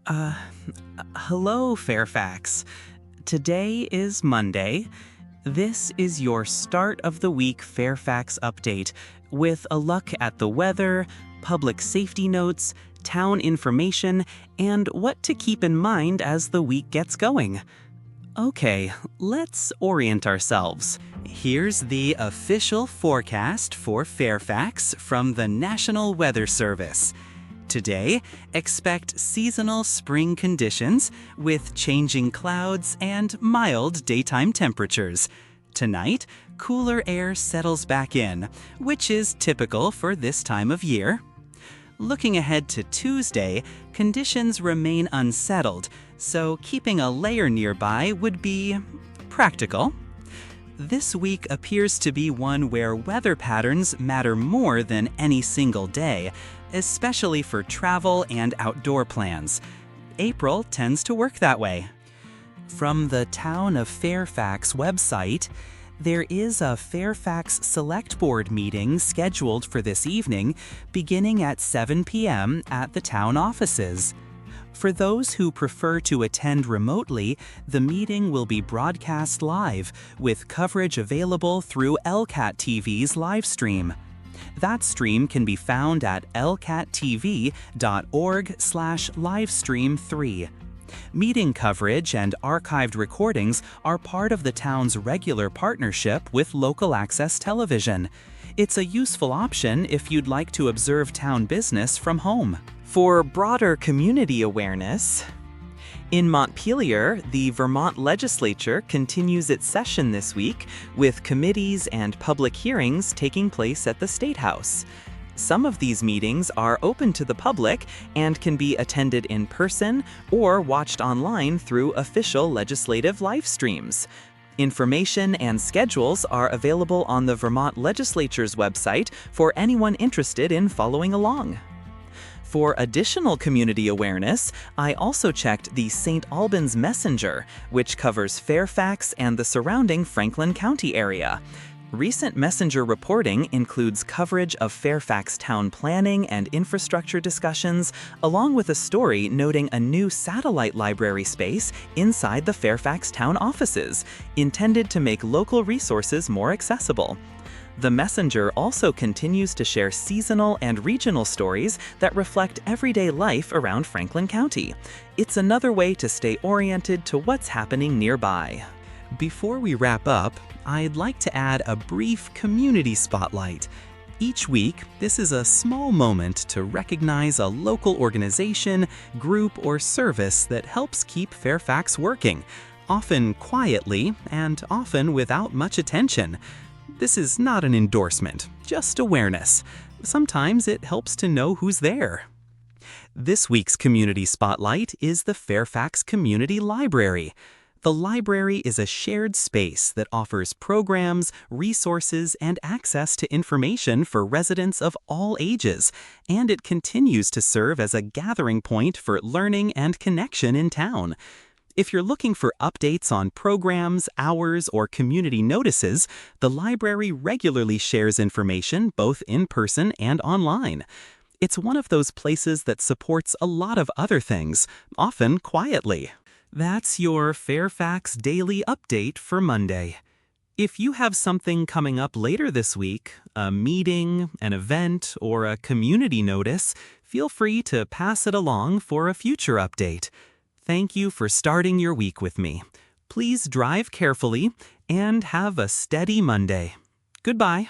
Uh, Hello, Fairfax. Today is Monday. This is your start of the week Fairfax update with a look at the weather, public safety notes, town information, and what to keep in mind as the week gets going. Okay, let's orient ourselves. Here's the official forecast for Fairfax from the National Weather Service. Today, expect seasonal spring conditions with changing clouds and mild daytime temperatures. Tonight, cooler air settles back in, which is typical for this time of year. Looking ahead to Tuesday, conditions remain unsettled, so keeping a layer nearby would be practical. This week appears to be one where weather patterns matter more than any single day, especially for travel and outdoor plans. April tends to work that way. From the Town of Fairfax website, there is a Fairfax Select Board meeting scheduled for this evening, beginning at 7 p.m. at the town offices. For those who prefer to attend remotely, the meeting will be broadcast live, with coverage available through LCAT TV's live stream. That stream can be found at lcattv.org/livestream3. Meeting coverage and archived recordings are part of the town's regular partnership with local access television. It's a useful option if you'd like to observe town business from home. For broader community awareness, in Montpelier, the Vermont legislature continues its session this week, with committees and public hearings taking place at the State House. Some of these meetings are open to the public and can be attended in person or watched online through official legislative live streams. Information and schedules are available on the Vermont legislature's website for anyone interested in following along. For additional community awareness, I also checked the St. Albans Messenger, which covers Fairfax and the surrounding Franklin County area. Recent Messenger reporting includes coverage of Fairfax town planning and infrastructure discussions, along with a story noting a new satellite library space inside the Fairfax town offices, intended to make local resources more accessible. The Messenger also continues to share seasonal and regional stories that reflect everyday life around Franklin County. It's another way to stay oriented to what's happening nearby. Before we wrap up, I'd like to add a brief community spotlight. Each week, this is a small moment to recognize a local organization, group, or service that helps keep Fairfax working, often quietly and often without much attention. This is not an endorsement, just awareness. Sometimes it helps to know who's there. This week's Community Spotlight is the Fairfax Community Library. The library is a shared space that offers programs, resources, and access to information for residents of all ages, and it continues to serve as a gathering point for learning and connection in town. If you're looking for updates on programs, hours, or community notices, the library regularly shares information both in person and online. It's one of those places that supports a lot of other things, often quietly. That's your Fairfax Daily update for Monday. If you have something coming up later this week, a meeting, an event, or a community notice, feel free to pass it along for a future update. Thank you for starting your week with me. Please drive carefully and have a steady Monday. Goodbye.